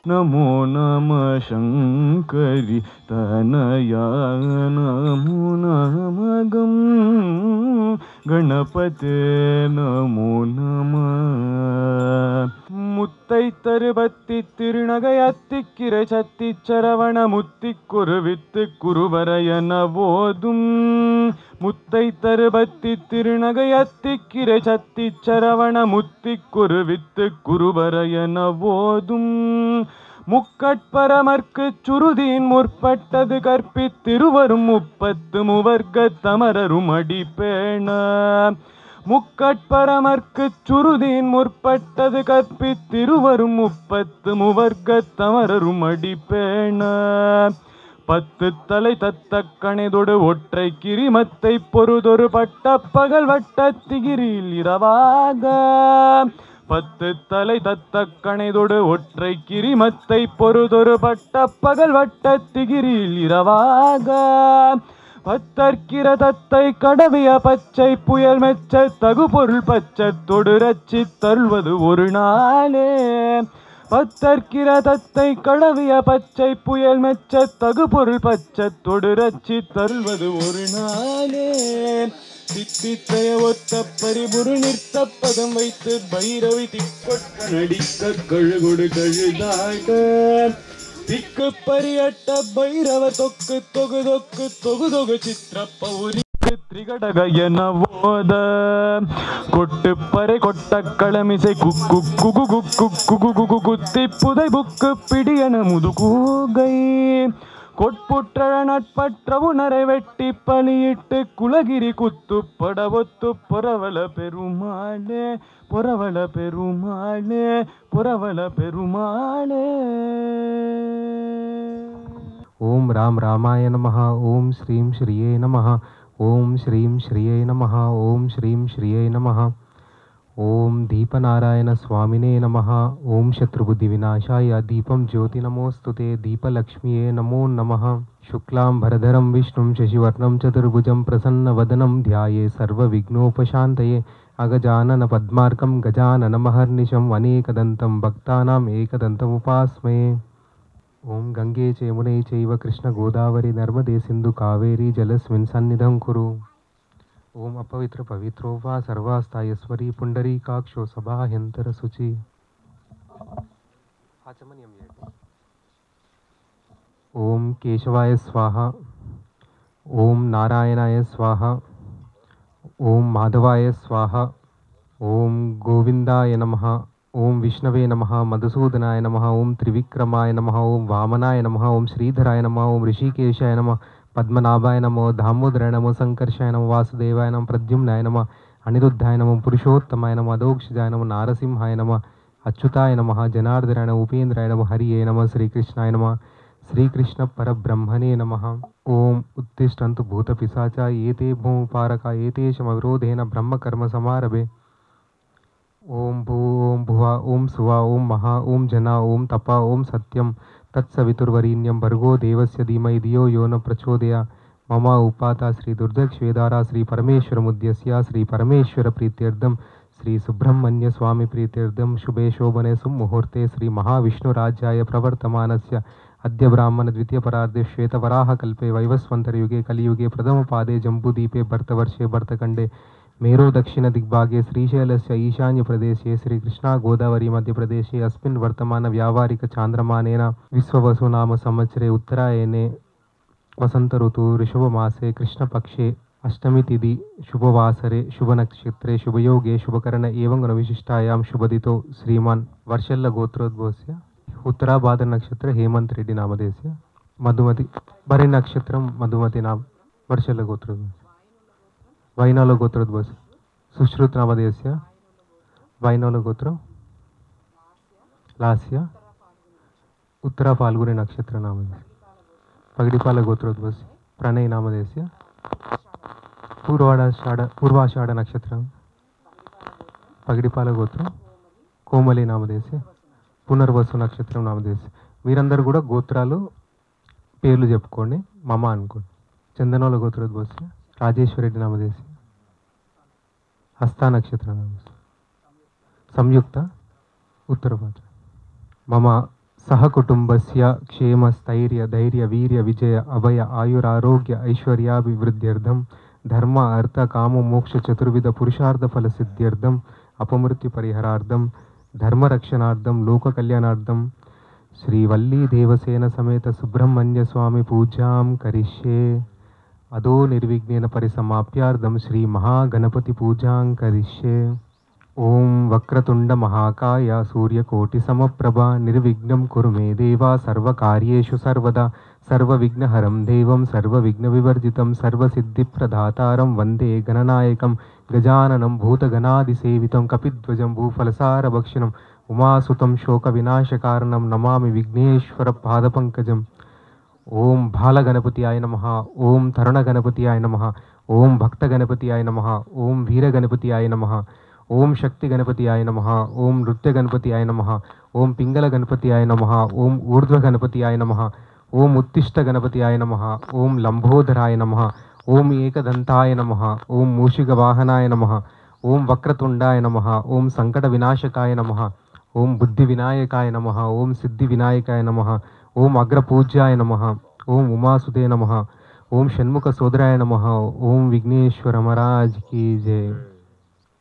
नमो नमः शङ्करि तनया नमो नमः गं गणपते नमो नमः முத்தைத்தரு பத்தி திருநகையத்திக்கிரை சத்தி சரவண முத்தி குருவித்து குருவரையன போதும் முத்தைத்தரு பத்தி திருநகையத்திக்கிரை சத்தி சரவண முத்தி குருவித்து குருவரையன போதும் முக்கட்பரமர்க்கு சுருதியின் முற்பட்டது கற்பித்திருவரும் 30 முவர்க்க தமரரும் அடிப்பேண முக்கட்பரமர்க்கு சுருதியின் முற்பட்டது கற்பித்திருவரும் 30 முவர்க்க தமரரும் அடிப்பேண 10 தலை தத்த கணைதொடு ஒற்றை கிரிமத்தை பொருதொரு பட்ட பகல் வட்டத்திகிரியில் இரவாக 10 தலை தத்த கணைதொடு ஒற்றை கிரிமத்தை பொருதொரு பட்ட பகல் வட்டத்திகிரியில் இரவாக பத்தற்கிற தத்தை கடவிய பச்சை புயல் மெச்ச தகு பொருள் பச்சை தொடு ரச்சி தருள்வது ஒரு நாளே பத்தற்கிற தத்தை கடவிய பச்சை புயல் மெச்ச தகு பொருள் பச்சை தொடு ரச்சி தருள்வது ஒரு நாளே தித்தித்தைய ஒத்த பரிபுரு நிறுத்த பதம் வைத்து பைரவி திக்கொட்க நடிக்க கழுகொடு கழுதாக திக்கு பரியட்ட பைரவ தொக்கு தொகு தொக்கு தொகு தொகு சித்திர பௌரிக்கு திரிகடக என ஓத கொட்டு பறை கொட்ட களமிசை குக்கு குகு குக்கு குகு குகு குத்தி புதை புக்கு பிடியன முதுகூகை கொட்புற்ற நட்பற்ற உணரை வெட்டி பலியிட்டு குலகிரி குத்து படவொத்து புறவல பெருமாளே புறவல பெருமாளே புறவல பெருமாளே. ओम राम रामाय नमः. ओम श्रीं श्रिये नमः. ओम श्रीं श्रिये नमः. ओम श्रीं श्रिये नमः. ओम दीपनारायण स्वामिने नमः. ओम शत्रुबुद्धि विनाशाय दीपं ज्योति नमोस्तुते. दीपलक्ष्मीये नमो नमः. शुक्लां भरधरं विष्णुं शशिवर्णं चतुर्भुजं प्रसन्नवदनं ध्याये सर्वविघ्नोपशान्तये. अगजानन पद्मार्कं गजाननमहर्निशं अनेकदन्तं भक्तानाम् एकदन्तमुपास्महे. ओम गंगे च यमुने चैव कृष्ण गोदावरी नर्मदे सिंधु कावेरी जलस्मिन् सन्निधं कुरु. ओम अपवित्र पवित्रो वा सर्वास्तायस्वरी पुंडरीकाक्षो सभाह्यंतर शुचि. ओम केशवाय स्वाहा. ओम नारायणाय स्वाहा. ओम माधवाय स्वाहा. ओम गोविंदाय नमः. ओम विष्णवे नमः. मधुसूदनाय नमः. ओम त्रिविक्रमाय नमः. ओम वामनाय नमः. ओम श्रीधराय नमः. ओम ऋषिकेशाय नमः. पद्मनाभाय नमः. दामोदराय नमः. संकर्षाय नमः. वासुदेवाय नमः. प्रद्युम्नाय नमः. अनिरुद्धाय नमः. पुरुषोत्तमाय नमः. अधोक्षजाय नमः. नारसिंहाय नमः. अच्युताय नमः. जनार्दनाय नमः. उपेन्द्राय नमः. हरिये नमः. श्रीकृष्णाय नमः. श्रीकृष्ण परब्रह्मणे नमः. ओम उत्तिष्ठन्तु भूतपिशाचा एते भूपारका एतेषमविरोधेन ब्रह्मकर्म समारभे. ओम भू ओम भुवा ओम सुवा ओम महा ओम जना ओम तपा ओम सत्यम तत्सवितुर्वरीण्यं भर्गो देवस्य धीमहि धियो यो न प्रचोदयात्. मम उपाता श्री दुर्दक्षवेदारा श्री परमेश्वर मुद्यस्य श्री परमेश्वर प्रीत्यर्थम श्री सुब्रह्मण्य स्वामी प्रीत्यर्थम शुभे शोभने सुमुहूर्ते श्री महाविष्णुराज्याय प्रवर्तमानस्य अद्य ब्राह्मण द्वितीय परार्धे श्वेतवराह कल्पे वैवस्वंतर युगे कलियुगे प्रथम पादे जम्बूदीपे भरतवर्षे भरतखंडे मेरो दक्षिण दिग्भागे श्रीशैलस्य ईशान्य प्रदेशे श्रीकृष्णा गोदावरी मध्य प्रदेशे अस्मिन् वर्तमान व्यावहारिक चांद्रमानेन विश्ववसु नाम संवत्सरे उत्तरायणे वसंत ऋतु ऋषभमासे कृष्णपक्षे अष्टमी तिथि शुभवासरे शुभनक्षत्रे शुभयोगे शुभकरण एवं गुणविशिष्टायां शुभदितो श्रीमान् वर्षल्ल गोत्रोद्भवस्य उत्तराभाद्र नक्षत्र हेमंत रेड्डी नामधेयस्य मधुमति भरे नक्षत्रं मधुमति नाम वर्षल्ल गोत्रोद्भवस्य वैनालो गोत्रोद्भवस्य सुश्रुत नामधेयस्य वैनालो गोत्र लास्य उत्तरा फाल्गुनी नक्षत्र नामधेयस्य पगडिपाल गोत्रोद्भवस्य प्रणय नामधेयस्य पूर्वाषाढ़ नक्षत्र पगडिपाल गोत्र कोमली नामधेयस्य పునర్వసు నక్షత్రం నామధేయస్. వీరందరూ కూడా గోత్రాలు పేర్లు చెప్పుకోండి. మమ అనుకోండి. చందనోల గోత్రోద్భవస్య రాజేశ్వరెడ్డి నామధేయస్. హస్త నక్షత్రం నామధేయస్. సంయుక్త ఉత్తరభాద్ర. మమ सहकुटुम्बस्य क्षेमस्थैर्य धैर्य वीर्य विजय अभय आयुरारोग्य ऐश्वर्याभिवृद्ध्यर्थं धर्म अर्थ काम मोक्ष चतुर्विध पुरुषार्थ फल सिद्ध्यर्थम अपमृत्यु परिहारार्थम धर्मरक्षणार्थम लोक कल्याणार्थम श्री वल्ली देवसेन समेत सुब्रह्मण्य स्वामी पूजां करिष्ये अदो निर्विघ्नेन परिसमाप्यार्थम श्री महागणपति पूजां करिष्ये। ओम वक्रतुंड महाकाय सूर्यकोटि समप्रभा निर्विघ्नं कुरु मे देवा सर्वकार्येषु सर्वदा सर्वविघ्नहरं देवं सर्वविघ्नविवर्जितं सर्वसिद्धिप्रदातारं वन्दे गणनायकं गजाननं भूतगणादिसेवितं कपिध्वजं भूफलसारभक्षणं उमासुतं शोकविनाशकारणं नमामि विघ्नेश्वरपादपङ्कजम्। ओम बालगणपतियाय नमः, ओम तरुणगणपतियाय नमः, ओम भक्तगणपतियाय नमः, ओम वीरगणपतियाय नमः, ओम शक्ति गणपतियाय नमः, ओम नृत्य गणपतियाय नमः, ओम पिंगल गणपतियाय नमः, ओम ऊर्ध्व गणपतियाय नमः, ओम उत्तिष्ठ गणपतियाय नमः, ओम लंबोदराय नमः, ओम एकदंताय नमः, ओम मूषिकवाहनाय नमः, ओम वक्रतुंडाय नमः, ओम संकट विनाशकाय नमः, ओम बुद्धि विनायकाय नमः, ओम सिद्धि विनायकाय नमः, ओम अग्रपूज्याय नमः, ओम उमासुते नमः, ओम षण्मुख सोदराय नमः, ओम विघ्नेश्वर महाराज की जय।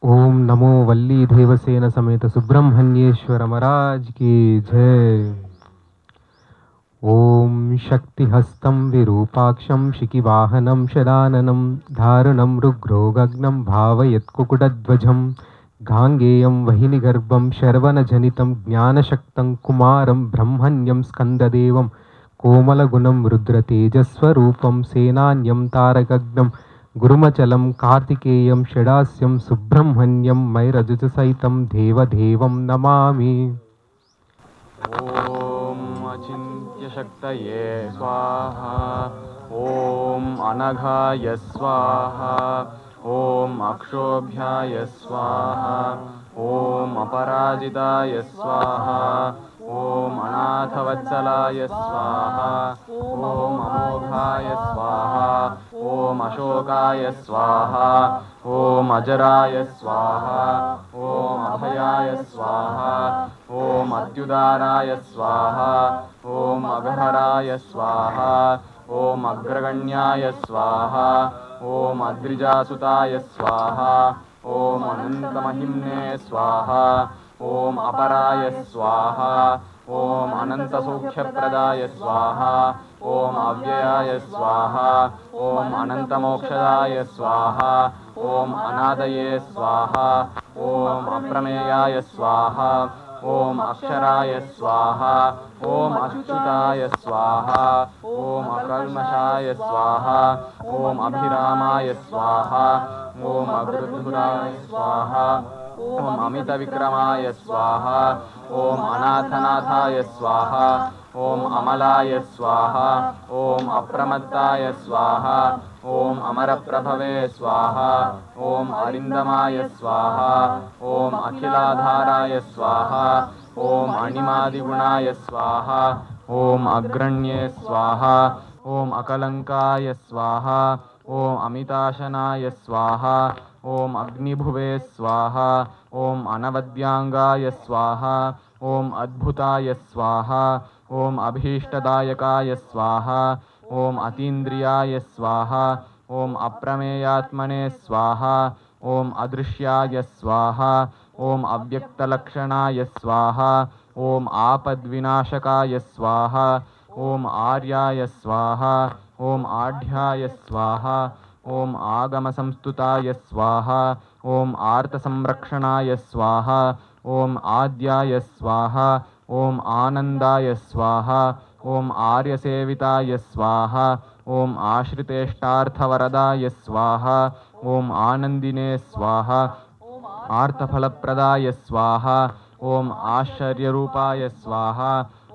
ओम नमो वल्ली देवसेन समेत सुब्रह्मण्येश्वर महाराज की जय। ओम शक्तिहस्तं विरूपाक्षं शिखिवाहनं शदाननं धारणं रुग्रोगग्नं भावयत्कुकुटध्वजं गाङ्गेयं वहिनिगर्भं शर्वणजनितं ज्ञानशक्तं कुमारं ब्रह्मण्यं स्कन्ददेवं कोमलगुणं रुद्रतेजस्वरूपं सेनान्यं तारकग्नं गुरुमचलं कार्तिकेयं षडास्यं सुब्रह्मण्यं मैरजुजसहितं देवदेवं नमामि। ओम अचिन्त्यशक्तये स्वाहा, ओम अनघाय स्वाहा, ओम अक्षोभ्याय स्वाहा, ओम अपराजिताय स्वाहा, ओम अनाथवत्सलाय स्वाहा, ओम अमोघाय स्वाहा, ओम अशोकाय स्वाहा, ओम अजराय स्वाहा, ओम अभयाय स्वाहा, ओम अत्युदाराय स्वाहा, ओम अगहराय स्वाहा, ओम अग्रगण्याय स्वाहा, ओम अद्रिजासुताय स्वाहा, ओम अनंतमहिम्ने स्वाहा, ओम अपराय स्वाहा, ओम अनंतसौख्यप्रदाय स्वाहा, ओम अव्ययाय स्वाहा, ओम अनंतमोक्षदाय स्वाहा, ओम अनादये स्वाहा, ओम अप्रमेयाय स्वाहा, ओम अक्षराय स्वाहा, ओम अच्युताय स्वाहा, ओम अकल्मषाय स्वाहा, ओम अभिरामाय स्वाहा, ओम अग्रधुराय स्वाहा, ओम अमितविक्रमाय स्वाहा, ओम अनाथनाथाय स्वाहा, ओम अमलाय स्वाहा, ओम अप्रमत्ताय स्वाहा, ओम अमरप्रभवे स्वाहा, ओम अरिन्दमाय स्वाहा, ओम अखिलाधाराय स्वाहा, ओम अणिमादिगुणाय स्वाहा, ओम अग्रण्ये स्वाहा, ओम अकलंकाय स्वाहा, ओम अमिताशनाय स्वाहा, ओम अग्निभुवे स्वाहा, ओम अनवद्यांगाय स्वाहा, ओम अद्भुताय स्वाहा, ओम अभीष्टदायकाय स्वाहा, ओम अतीन्द्रियाय स्वाहा, ओम अप्रमेयात्मने स्वाहा, ओम अदृश्याय स्वाहा, ओम अव्यक्तलक्षणाय स्वाहा, ओम आपद्विनाशकाय स्वाहा, ओम आर्याय स्वाहा, ओम आढ्याय स्वाहा, ओम आगमसंस्तुताय स्वाहा, ओम आर्तसंरक्षणाय स्वाहा, ओम आद्याय स्वाहा, ओम आनंदाय स्वाहा, ओम आर्यसेविताय स्वाहा, ओम आश्रितेष्टार्थवरदाय स्वाहा, ओम आनंदिने स्वाहा, आर्तफलप्रदाय स्वाहा, ओम आश्चर्यरूपाय स्वाहा,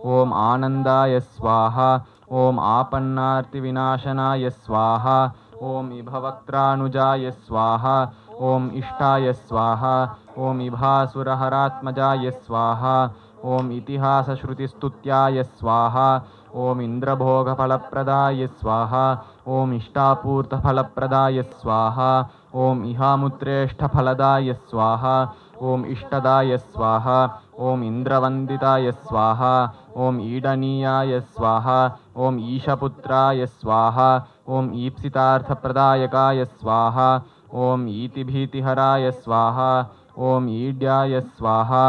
ओम आनंदाय स्वाहा, ओम आपन्नार्तिविनाशनाय स्वाहा, ओम इभवक्त्रानुजाय स्वाहा, ओम इष्टाय स्वाहा, ओम इभासुरहरात्मजाय स्वाहा, ओम इतिहासश्रुतिस्तुत्याय स्वाहा, ओम इंद्रभोगफलप्रदाय स्वाहा, ओम इष्टापूर्तफलप्रदाय स्वाहा, ओम इहामुत्रेष्ठफलदाय स्वाहा, ओम इष्टदाय स्वाहा, ॐ इन्द्रवन्दिताय स्वाहा ॐ ईडनीयाय स्वाहा ॐ ईशपुत्राय स्वाहा ॐ ईप्सितार्थप्रदायकाय स्वाहा ॐ ईतिभीतिहराय स्वाहा ॐ ईड्याय स्वाहा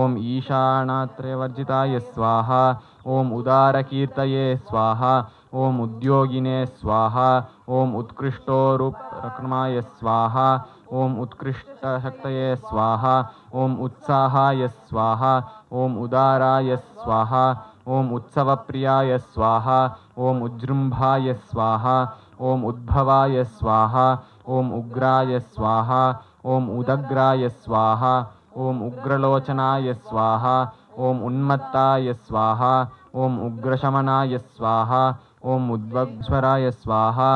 ॐ ईशानात्रयवर्जिताय स्वाहा ॐ उदारकीर्तये स्वाहा ॐ उद्योगिने स्वाहा ॐ उत्कृष्टोरुपक्रमाय स्वाहा ॐ उत्कृष्टशक्तये स्वाहा ॐ उत्साहाय स्वाहा ॐ उदाराय स्वाहा ॐ उत्सवप्रियाय स्वाहा ॐ उज्जृम्भाय स्वाहा ॐ उद्भवाय स्वाहा ॐ उग्राय स्वाहा ॐ उदग्राय स्वाहा ॐ उग्रलोचनाय स्वाहा ॐ उन्मत्ताय स्वाहा ॐ उग्रशमनाय स्वाहा ॐ उद्वग्स्वराय स्वाहा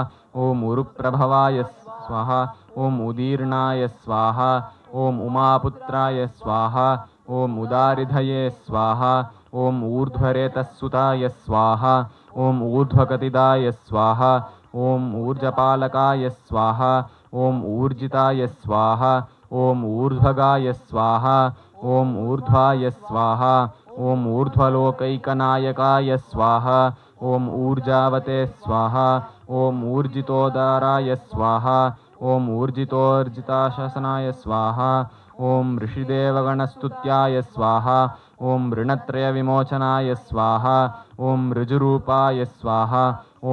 ॐ उरुप्रभवाय स्वाहा ॐ उदीर्णाय स्वाहा ॐ उमापुत्राय स्वाहा ॐ उदारिधये स्वाहा ॐ ऊर्ध्वरेतस्सुताय स्वाहा ॐ ऊर्ध्वगतिदाय स्वाहा ॐ ऊर्जपालकाय स्वाहा ॐ ऊर्जिताय स्वाहा ॐ ऊर्ध्वगाय स्वाहा ॐ ऊर्ध्वाय स्वाहा ॐ ऊर्ध्वलोकैकनायकाय स्वाहा ॐ ऊर्जावते स्वाहा ॐ ऊर्जितोदाराय स्वाहा ॐ ऊर्जितोर्जिताशासनाय स्वाहा ॐ ऋषिदेवगणस्तुत्याय स्वाहा ॐ ऋणत्रयविमोचनाय स्वाहा ॐ ऋजुरूपाय स्वाहा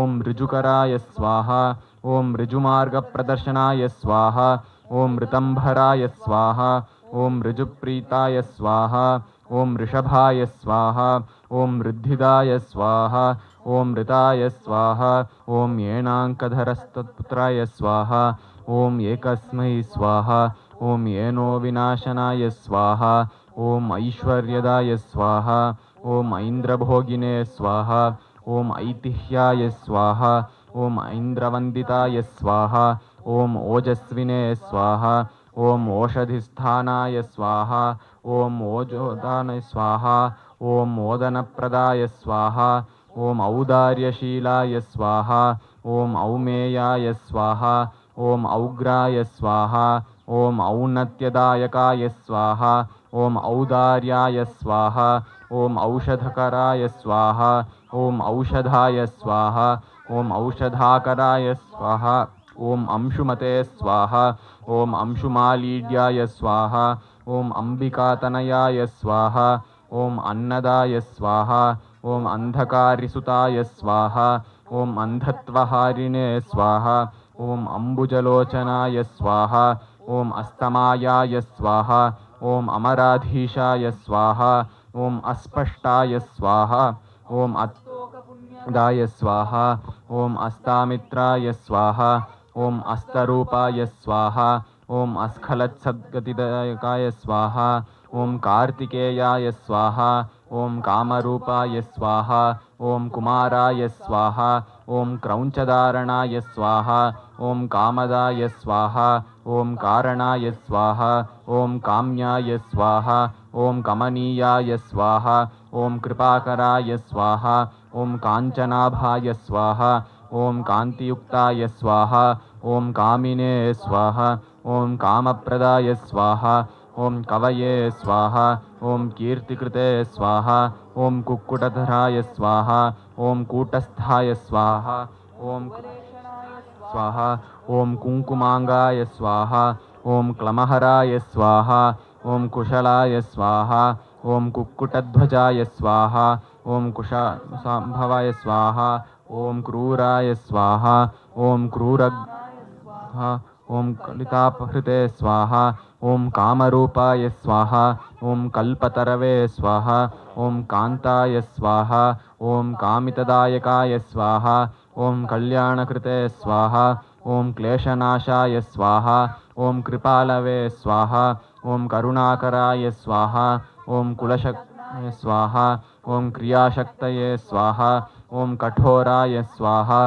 ॐ ऋजुकराय स्वाहा ॐ ऋजुमार्गप्रदर्शनाय स्वाहा ॐ ऋतम्भराय स्वाहा ॐ ऋजुप्रीताय स्वाहा ॐ ऋषभाय स्वाहा ॐ ऋद्धिदाय स्वाहा ॐ ऋताय स्वाहा ॐ येणाङ्कधरस्तत्पुत्राय स्वाहा ॐ एकस्मै स्वाहा ॐ येनो विनाशनाय स्वाहा ॐ ऐश्वर्यदाय स्वाहा ॐ ऐन्द्रभोगिने स्वाहा ॐ ऐतिह्याय स्वाहा ॐ ऐन्द्रवन्दिताय स्वाहा ॐ ओजस्विने स्वाहा ॐ ओषधिस्थानाय स्वाहा ॐ ओजोदानाय स्वाहा ॐ ओदनप्रदाय स्वाहा ॐ औदार्यशीलाय स्वाहा ॐ औमेयाय स्वाहा ॐ औग्राय स्वाहा ॐ औन्नत्यदायकाय स्वाहा ॐ औदार्याय स्वाहा ॐ औषधकराय स्वाहा ॐ औषधाय स्वाहा ॐ औषधाकराय स्वाहा ॐ अंशुमते स्वाहा ॐ अंशुमालीड्याय स्वाहा ॐ अम्बिकातनयाय स्वाहा ॐ अन्नदाय स्वाहा ॐ अन्धकारिसुताय स्वाहा ॐ अन्धत्वहारिणे स्वाहा ॐ अम्बुजलोचनाय स्वाहा ॐ अस्तमायाय स्वाहा ॐ अमराधीशाय स्वाहा ॐ अस्पष्टाय स्वाहा ॐ दाय स्वाहा ॐ अस्तामित्राय स्वाहा ॐ अस्तरूपाय स्वाहा ॐ अस्खलत्सद्गतिदायकाय स्वाहा ॐ कार्तिकेयाय स्वाहा ॐ कामरूपाय स्वाहा ॐ कुमाराय स्वाहा ॐ क्रौञ्चधारणाय स्वाहा ॐ कामदाय स्वाहा ॐ कारणाय स्वाहा ॐ काम्याय स्वाहा ॐ कमनीयाय स्वाहा ॐ कृपाकराय स्वाहा ॐ काञ्चनाभाय स्वाहा ॐ कान्तियुक्ताय स्वाहा ॐ कामिने स्वाहा ॐ कामप्रदाय स्वाहा ॐ कवये स्वाहा ॐ कीर्तिकृते स्वाहा ॐ कुक्कुटधराय स्वाहा ॐ कूटस्थाय स्वाहा ॐ स्वाहा ॐ कुङ्कुमाङ्गाय स्वाहा ॐ क्लमहराय स्वाहा ॐ कुशलाय स्वाहा ॐ कुक्कुटध्वजाय स्वाहा ॐ कुशाम्भवाय स्वाहा ॐ क्रूराय स्वाहा ॐ ॐ कलितापहृते स्वाहा ॐ कामरूपाय स्वाहा ॐ कल्पतरवे स्वाहा ॐ कान्ताय स्वाहा ॐ कामितदायकाय स्वाहा ॐ कल्याणकृते स्वाहा ॐ क्लेशनाशाय स्वाहा ॐ कृपालवे स्वाहा ॐ करुणाकराय स्वाहा ॐ कुलशक्तये स्वाहा ॐ क्रियाशक्तये स्वाहा ॐ कठोराय स्वाहा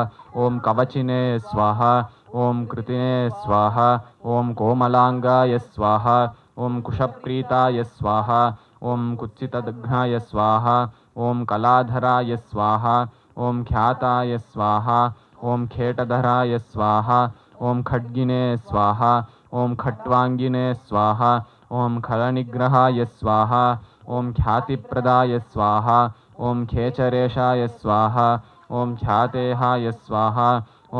ॐ कवचिने स्वाहा ॐ कृतिने स्वाहा ॐ कोमलाङ्गाय स्वाहा ॐ कुशप्रीताय स्वाहा ॐ कुत्सितदघ्नाय स्वाहा ॐ कलाधराय स्वाहा ॐ ख्याताय स्वाहा ॐ खेटधराय स्वाहा ॐ खड्गिने स्वाहा ॐ खट्वाङ्गिने स्वाहा ॐ खलनिग्रहाय स्वाहा ॐ ख्यातिप्रदाय स्वाहा ॐ खेचरेशाय स्वाहा ॐ ख्यातेहाय स्वाहा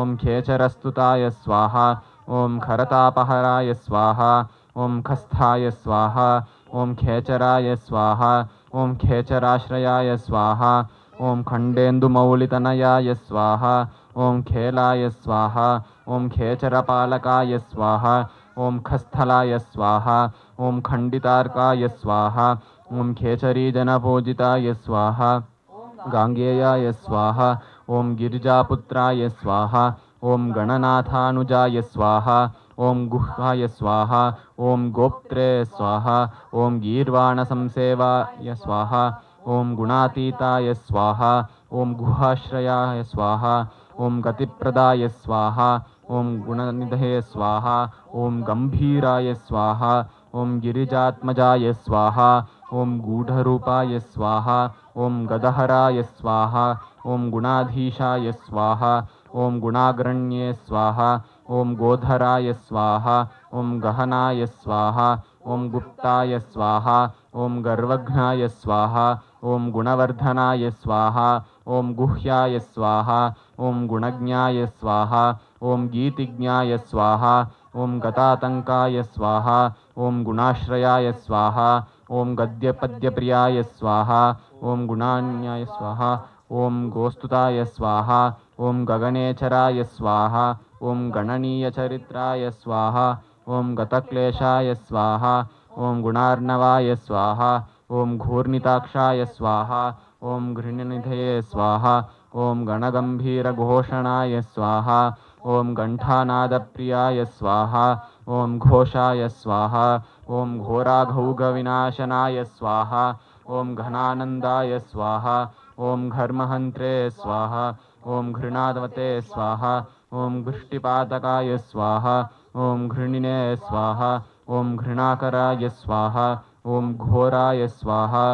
ॐ खेचरस्तुताय स्वाहा ॐ खरतापहराय स्वाहा ॐ खस्थाय स्वाहा ॐ खेचराय स्वाहा ॐ खेचराश्रयाय स्वाहा ॐ खण्डेन्दुमौलितनयाय स्वाहा ॐ खेलाय स्वाहा ॐ खेचरपालकाय स्वाहा ॐ खस्थलाय स्वाहा ॐ खण्डितार्काय स्वाहा ॐ खेचरीजनपूजिताय स्वाहा गाङ्गेयाय स्वाहा ॐ गिरिजापुत्राय स्वाहा ॐ गणनाथानुजाय स्वाहा ॐ गुहाय स्वाहा ॐ गोप्त्रे स्वाहा ॐ गीर्वाणसंसेवाय स्वाहा ॐ गुणातीताय स्वाहा ॐ गुहाश्रयाय स्वाहा ॐ गतिप्रदाय स्वाहा ॐ गुणनिधये स्वाहा ॐ गम्भीराय स्वाहा ॐ गिरिजात्मजाय स्वाहा ॐ गूढरूपाय स्वाहा ॐ गदहराय स्वाहा ॐ गुणाधीशाय स्वाहा ॐ गुणाग्रण्ये स्वाहा ॐ गोधराय स्वाहा ॐ गहनाय स्वाहा ॐ गुप्ताय स्वाहा ॐ गर्वघ्नाय स्वाहा ॐ गुणवर्धनाय स्वाहा ॐ गुह्याय स्वाहा ॐ गुणज्ञाय स्वाहा ॐ गीतिज्ञाय स्वाहा ॐ गतातङ्काय स्वाहा ॐ गुणाश्रयाय स्वाहा ॐ गद्यपद्यप्रियाय स्वाहा ॐ गुणान्याय स्वाहा ॐ गोस्तुताय स्वाहा ॐ गगनेचराय स्वाहा ॐ गणनीयचरित्राय स्वाहा ॐ गतक्लेशाय स्वाहा ॐ गुणार्णवाय स्वाहा ॐ घूर्णिताक्षाय स्वाहा ॐ घृणनिधये स्वाहा ॐ गणगम्भीरघोषणाय स्वाहा ॐ गण्ठानादप्रियाय स्वाहा ॐ घोषाय स्वाहा ॐ घोराघौगविनाशनाय स्वाहा ॐ घनानन्दाय स्वाहा ॐ घर्महन्त्रे स्वाहा ॐ घृणादवते स्वाहा ॐ घृष्टिपातकाय स्वाहा ॐ घृणिने स्वाहा ॐ घृणाकराय स्वाहा ॐ घोराय स्वाहा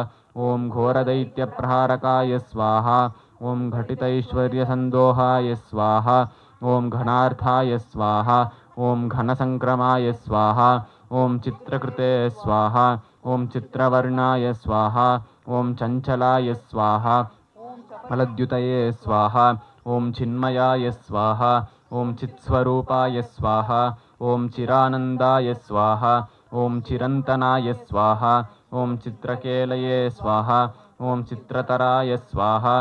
ॐ घोरदैत्यप्रहारकाय स्वाहा ॐ घटितैश्वर्यसन्दोहाय स्वाहा ॐ घनार्थाय स्वाहा ॐ घनसङ्क्रमाय स्वाहा ॐ चित्रकृते स्वाहा ॐ चित्रवर्णाय स्वाहा ॐ चञ्चलाय स्वाहा फलद्युतये स्वाहा ॐ चिन्मयाय स्वाहा ॐ चित्स्वरूपाय स्वाहा ॐ चिरानन्दाय स्वाहा ॐ चिरन्तनाय स्वाहा ॐ चित्रकेलये स्वाहा ॐ चित्रतराय स्वाहा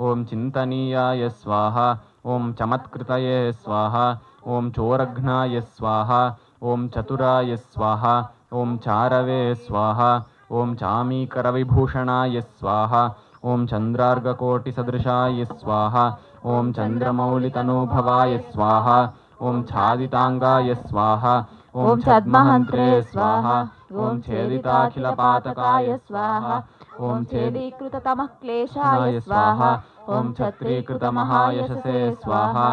ॐ चिन्तनीयाय स्वाहा ॐ चमत्कृतये स्वाहा ॐ चोरघ्नाय स्वाहा ॐ चतुराय स्वाहा ॐ चारवे स्वाहा ॐ चामीकरविभूषणाय स्वाहा ॐ चन्द्रार्गकोटिसदृशाय स्वाहा ॐ चन्द्रमौलितनूभवाय स्वाहा ॐ छादिताङ्गाय स्वाहा ॐ छद्महन्त्रे स्वाहा ॐ छेदिताखिलपातकाय स्वाहा ॐ छेदीकृततमः क्लेशाय स्वाहा ॐ छत्रीकृतमहायशसे स्वाहा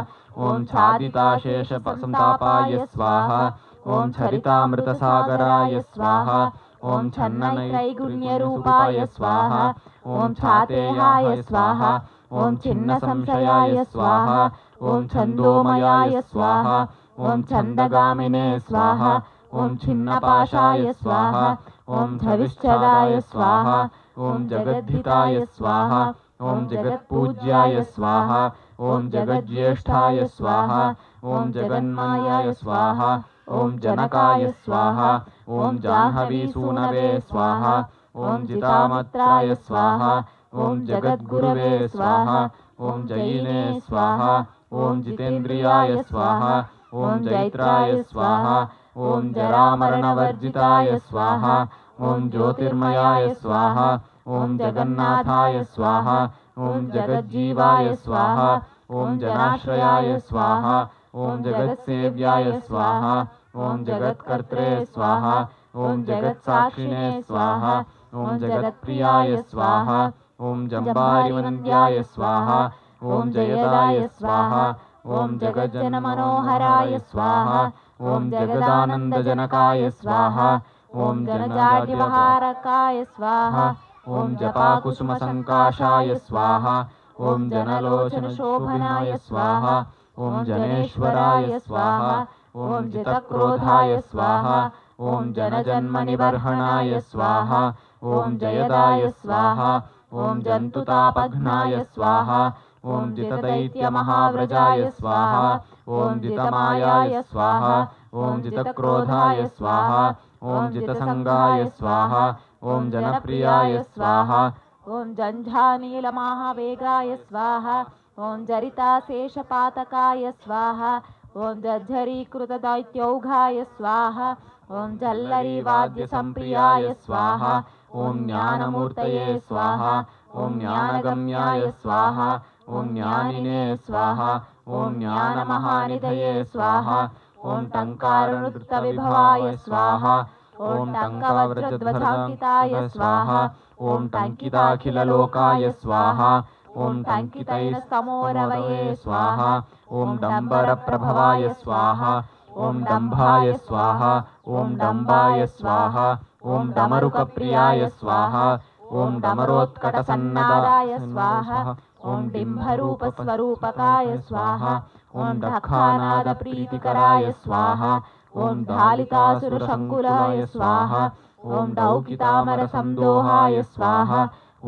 ॐ छादिताशेषसन्तापाय स्वाहा ॐ छरितामृतसागराय स्वाहा ॐ छन्ननैत्रैगुण्यरूपाय स्वाहा ॐ छातेयाय स्वाहा ॐ छिन्नसंशयाय स्वाहा ॐ छन्दोमयाय स्वाहा ॐ छन्दगामिने स्वाहा ॐ छिन्नपाशाय स्वाहा ॐ छविश्चदाय स्वाहा ॐ जगद्धिताय स्वाहा ॐ जगत्पूज्याय स्वाहा ॐ जगज्येष्ठाय स्वाहा ॐ जगन्मायाय स्वाहा ॐ जनकाय स्वाहा ॐ जाह्नवीसूनवे स्वाहा ॐ जितामत्राय स्वाहा ॐ जगद्गुरवे स्वाहा ॐ जयिने स्वाहा ॐ जितेन्द्रियाय स्वाहा ॐ जैत्राय स्वाहा ॐ जरामरणवर्जिताय स्वाहा ॐ ज्योतिर्मयाय स्वाहा ॐ जगन्नाथाय स्वाहा ॐ जगज्जीवाय स्वाहा ॐ जनाश्रयाय स्वाहा ॐ जगत्सेव्याय स्वाहा ॐ जगत्कर्त्रे स्वाहा ॐ जगत्साक्षिणे स्वाहा ॐ जगत्प्रियाय स्वाहा ॐ जम्बारिवन्द्याय स्वाहा ॐ जयदाय स्वाहा ॐ जगज्जनमनोहराय स्वाहा ॐ जगदानन्दजनकाय स्वाहा ॐ जनजातिवहारकाय स्वाहा ॐ जपाकुसुमसङ्काशाय स्वाहा ॐ जनलोचनशोभनाय स्वाहा ॐ जनेश्वराय स्वाहा ॐ जितक्रोधाय स्वाहा ॐ जनजन्मनिबर्हणाय स्वाहा ॐ जयदाय स्वाहा ॐ जन्तुतापघ्नाय स्वाहा ॐ जितदैत्यमहाव्रजाय स्वाहा ॐ जितमायाय स्वाहा ॐ जितक्रोधाय स्वाहा ॐ जितसङ्गाय स्वाहा ॐ जनप्रियाय स्वाहा ॐ जञ्झानीलमहावेगाय स्वाहा ॐ जरिताशेषपातकाय स्वाहा ॐ जर्झरीकृतदैत्यौघाय स्वाहा ॐ जल्लरीवाद्यसम्प्रियाय स्वाहा ॐ ज्ञानमूर्तये स्वाहा ॐ ज्ञानगम्याय स्वाहा ॐ ज्ञानिने स्वाहा ॐ ज्ञानमहानिधये स्वाहा ॐ टङ्कारनुद्रविभवाय स्वाहा ॐ टङ्कवज्रध्वजाङ्किताय स्वाहा ॐ टङ्किताखिललोकाय स्वाहा ॐ टङ्कितैस्तमोरवये स्वाहा ॐ डम्बरप्रभवाय स्वाहा ॐ डम्भाय स्वाहा ॐ डम्बाय स्वाहा ॐ डमरुकप्रियाय स्वाहा ॐ डमरोत्कटसन्नादाय स्वाहा ॐ डिम्भरूपस्वरूपकाय स्वाहा ॐ दखानादप्रीतिकराय स्वाहा ॐ धालितासुरशङ्कुलाय स्वाहा ॐ डौकितामरसंदोहाय स्वाहा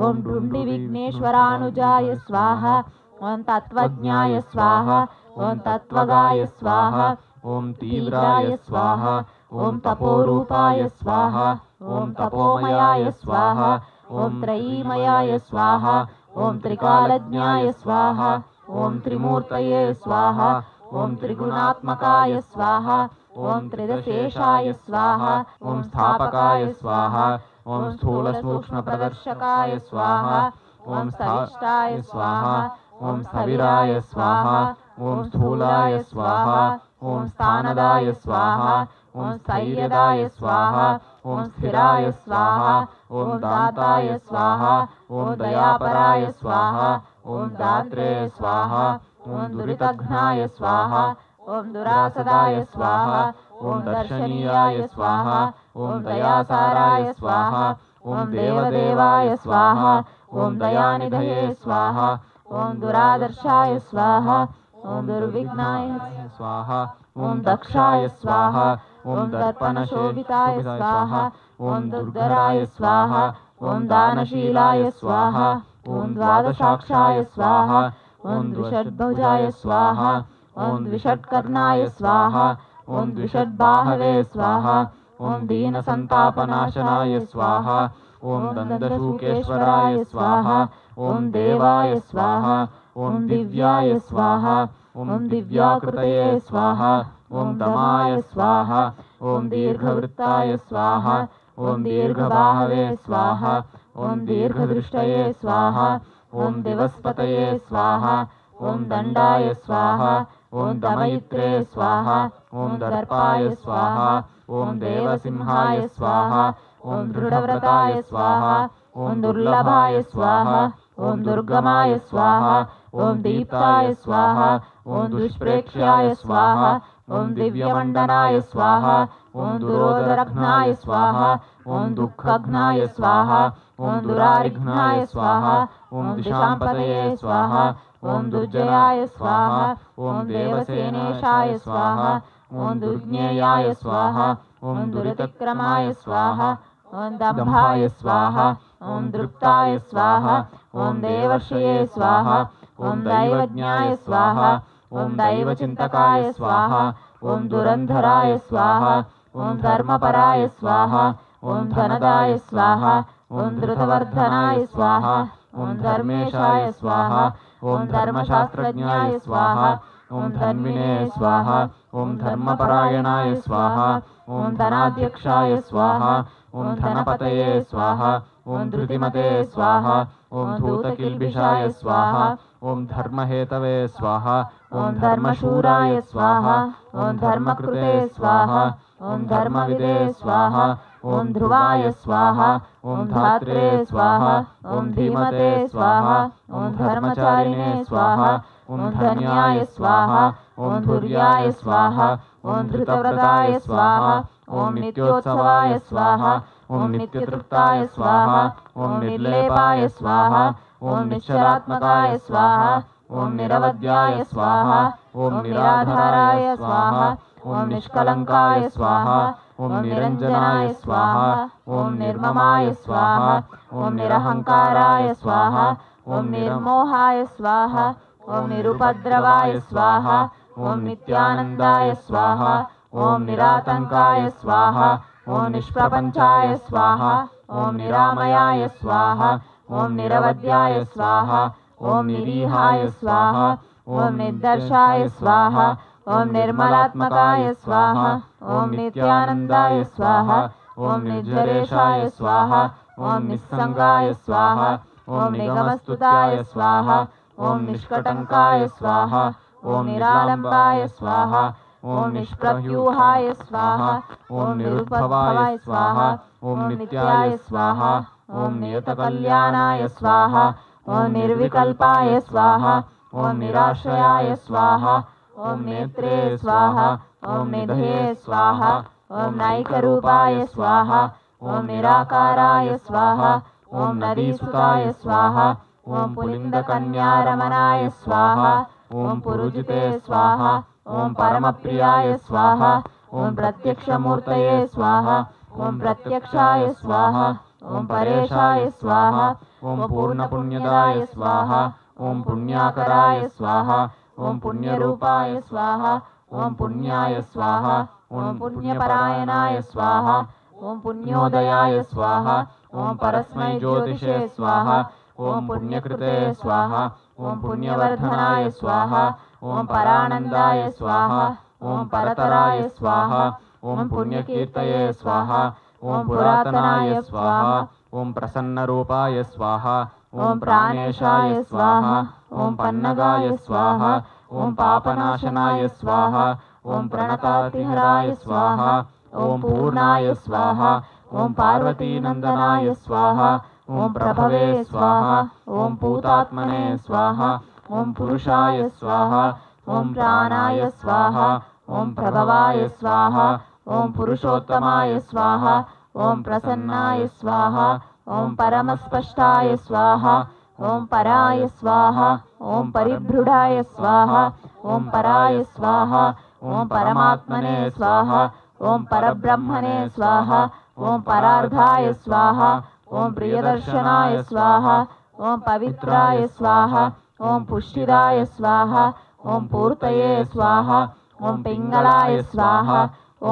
ॐ ढुण्डिविघ्नेश्वरानुजाय स्वाहा ॐ तत्त्वज्ञाय स्वाहा ॐ तत्त्वगाय स्वाहा ॐ तीव्राय स्वाहा ॐ तपोरूपाय स्वाहा ॐ तपोमयाय स्वाहा ॐ त्रयीमयाय स्वाहा ॐ त्रिकालज्ञाय स्वाहा ॐ त्रिमूर्तये स्वाहा ॐ त्रिगुणात्मकाय स्वाहा ॐ त्रिदशेषाय स्वाहा ॐ स्थापकाय स्वाहा ॐ स्थूलसूक्ष्मप्रदर्शकाय स्वाहा ॐ स्थविष्टाय स्वाहा ॐ स्थविराय स्वाहा ॐ स्थूलाय स्वाहा ॐ स्थानदाय स्वाहा ॐ स्थैर्यदाय स्वाहा ॐ स्थिराय स्वाहा ॐ दाताय स्वाहा ॐ दयापराय स्वाहा ॐ दात्रे स्वाहा ॐ दुरितघ्नाय स्वाहा ॐ दुरासदाय स्वाहा ॐ दर्शनीयाय स्वाहा ॐ दयासाराय स्वाहा ॐ देवदेवाय स्वाहा ॐ दयानिधये स्वाहा ॐ दुरादर्शाय स्वाहा ॐ दुर्विघ्नाय स्वाहा ॐ दक्षाय स्वाहा ॐ दर्पणशोभिताय स्वाहा ॐ दुर्धराय स्वाहा ॐ दानशीलाय स्वाहा ॐ द्वादशाक्षाय स्वाहा ॐ द्विषड्भुजाय स्वाहा ॐ द्विषट्कर्णाय स्वाहा ॐ द्विषड्बाहवे स्वाहा ॐ दीनसन्तापनाशनाय स्वाहा ॐ दन्तशूकेश्वराय स्वाहा ॐ देवाय स्वाहा ॐ दिव्याय स्वाहा ॐ दिव्याकृतये स्वाहा ॐ दमाय स्वाहा ॐ दीर्घवृत्ताय स्वाहा ॐ दीर्घबाहवे स्वाहा ॐ दीर्घदृष्टये स्वाहा ॐ दिवस्पतये स्वाहा ॐ दण्डाय स्वाहा ॐ दमयित्रे स्वाहा ॐ दर्पाय स्वाहा ॐ देवसिंहाय स्वाहा ॐ दृढव्रताय स्वाहा ॐ दुर्लभाय स्वाहा ॐ दुर्गमाय स्वाहा ॐ दीप्ताय स्वाहा ॐ दुष्प्रेक्ष्याय स्वाहा ॐ दिव्यमण्डनाय स्वाहा ॐ दुरोदरघ्नाय स्वाहा ॐ दुःखघ्नाय स्वाहा ॐ दुरारिघ्नाय स्वाहा ॐ दिशाम्पतये स्वाहा ॐ दुर्जयाय स्वाहा ॐ देवसेनेशाय स्वाहा ॐ दुर्ज्ञेयाय स्वाहा ॐ दुरतिक्रमाय स्वाहा ॐ दम्भाय स्वाहा ॐ दृप्ताय स्वाहा ॐ देवर्षये स्वाहा ॐ दैवज्ञाय स्वाहा ॐ दैवचिन्तकाय स्वाहा ॐ दुरन्धराय स्वाहा ॐ धर्मपराय स्वाहा ॐ धनदाय स्वाहा ॐ धृतवर्धनाय स्वाहा ॐ धर्मेशाय स्वाहा ॐ धर्मशास्त्रज्ञाय स्वाहा ॐ धन्विने स्वाहा ॐ धर्मपरायणाय स्वाहा ॐ धनाध्यक्षाय स्वाहा ॐ धनपतये स्वाहा ॐ धृतिमते स्वाहा ॐ धूतकिल्बिषाय स्वाहा ॐ धर्महेतवे स्वाहा ॐ धर्मशूराय स्वाहा ॐ धर्मकृते स्वाहा ॐ धर्मविदे स्वाहा ॐ ध्रुवाय स्वाहा ॐ धात्रे स्वाहा ॐ धीमते स्वाहा ॐ धर्मचारिणे स्वाहा ॐ धन्याय स्वाहा ॐ धुर्याय स्वाहा ॐ धृतव्रताय स्वाहा ॐ नित्योत्सवाय स्वाहा ॐ नित्यतृप्ताय स्वाहा ॐ निर्लेपाय स्वाहा ॐ निश्चलात्मकाय स्वाहा ॐ निरवध्याय स्वाहा ॐ निराधाराय स्वाहा ॐ निष्कलङ्काय स्वाहा ॐ निरञ्जनाय स्वाहा ॐ निर्ममाय स्वाहा ॐ निरहङ्काराय स्वाहा ॐ निर्मोहाय स्वाहा ॐ निरुपद्रवाय स्वाहा ॐ नित्यानन्दाय स्वाहा ॐ निरातङ्काय स्वाहा ॐ निष्प्रपञ्चाय स्वाहा ॐ निरामयाय स्वाहा ॐ निरवध्याय स्वाहा ॐ निरीहाय स्वाहा ॐ निर्दर्शाय स्वाहा ॐ निर्मलात्मकाय स्वाहा ॐ नित्यानन्दाय स्वाहा ॐ निर्जरेशाय स्वाहा ॐ निस्सङ्गाय स्वाहा ॐ निगमस्तुताय स्वाहा ॐ निष्कटङ्काय स्वाहा ॐ निरालम्बाय स्वाहा ॐ निष्प्रव्यूहाय स्वाहा ॐ निरुद्भवाय स्वाहा ॐ नित्याय स्वाहा ॐ नियतकल्याणाय स्वाहा ॐ निर्विकल्पाय स्वाहा ॐ निराश्रयाय स्वाहा ॐ नेत्रे स्वाहा ॐ निधये स्वाहा ॐ नैकरूपाय स्वाहा ॐ निराकाराय स्वाहा ॐ नदीसुताय स्वाहा ॐ पुलिन्दकन्यारमणाय स्वाहा ॐ पुरुजिते स्वाहा ॐ परमप्रियाय स्वाहा ॐ प्रत्यक्षमूर्तये स्वाहा ॐ प्रत्यक्षाय स्वाहा ॐ परेशाय स्वाहा ॐ पूर्णपुण्यदाय स्वाहा ॐ पुण्याकराय स्वाहा ॐ पुण्यरूपाय स्वाहा ॐ पुण्याय स्वाहा ॐ पुण्यपरायणाय स्वाहा ॐ पुण्योदयाय स्वाहा ॐ परस्मै ज्योतिषे स्वाहा ॐ पुण्यकृते स्वाहा ॐ पुण्यवर्धनाय स्वाहा ॐ परानन्दाय स्वाहा ॐ परतराय स्वाहा ॐ पुण्यकीर्तये स्वाहा ॐ पुरातनाय स्वाहा ॐ प्रसन्नरूपाय स्वाहा ॐ प्राणेशाय स्वाहा ॐ पन्नगाय स्वाहा ॐ पापनाशनाय स्वाहा ॐ प्रणतातिहराय स्वाहा ॐ पूर्णाय स्वाहा ॐ पार्वतीनन्दनाय स्वाहा ॐ प्रभवे स्वाहा ॐ पूतात्मने स्वाहा ॐ पुरुषाय स्वाहा ॐ प्राणाय स्वाहा ॐ प्रभवाय स्वाहा ॐ पुरुषोत्तमाय स्वाहा ॐ प्रसन्नाय स्वाहा ॐ परमस्पष्टाय स्वाहा ॐ पराय स्वाहा ॐ परिभृढाय स्वाहा ॐ पराय स्वाहा ॐ परमात्मने स्वाहा ॐ परब्रह्मणे स्वाहा ॐ परार्धाय स्वाहा ॐ प्रियदर्शनाय स्वाहा ॐ पवित्राय स्वाहा ॐ पुष्टिदाय स्वाहा ॐ पूर्तये स्वाहा ॐ पिङ्गलाय स्वाहा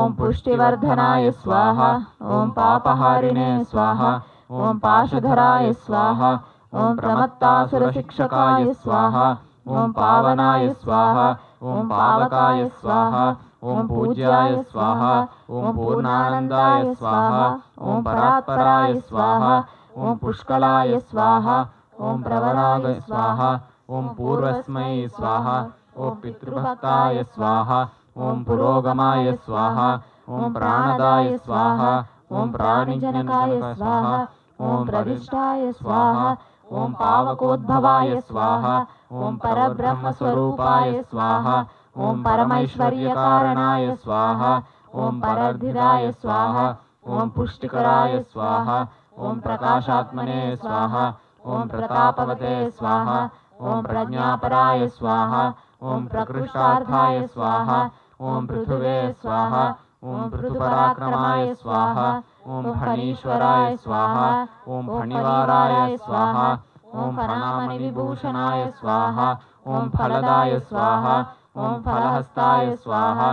ॐ पुष्टिवर्धनाय स्वाहा ॐ पापहारिणे स्वाहा ॐ पाशधराय स्वाहा ॐ प्रमत्तासुरशिक्षकाय स्वाहा ॐ पावनाय स्वाहा ॐ पावकाय स्वाहा ॐ पूज्याय स्वाहा ॐ पूर्णानन्दाय स्वाहा ॐ परात्पराय स्वाहा ॐ पुष्कलाय स्वाहा ॐ प्रवराय स्वाहा ॐ पूर्वस्मै स्वाहा ॐ पितृभक्ताय स्वाहा ॐ पुरोगमाय स्वाहा ॐ प्राणदाय स्वाहा ॐ प्राणिजनकाय स्वाहा ॐ प्रतिष्ठाय स्वाहा ॐ पावकोद्भवाय स्वाहा ॐ परब्रह्मस्वरूपाय स्वाहा ॐ परमैश्वर्यकारणाय स्वाहा ॐ परर्धिदाय स्वाहा ॐ पुष्टिकराय स्वाहा ॐ प्रकाशात्मने स्वाहा ॐ प्रतापवते स्वाहा ॐ प्रज्ञापराय स्वाहा ॐ प्रकृष्टार्थाय स्वाहा ॐ पृथुवे स्वाहा ॐ पृथुपराक्रमाय स्वाहा ॐ फणीश्वराय स्वाहा ॐ फणिवाराय स्वाहा ॐ फणामणिविभूषणाय स्वाहा ॐ फलदाय स्वाहा ॐ फलहस्ताय स्वाहा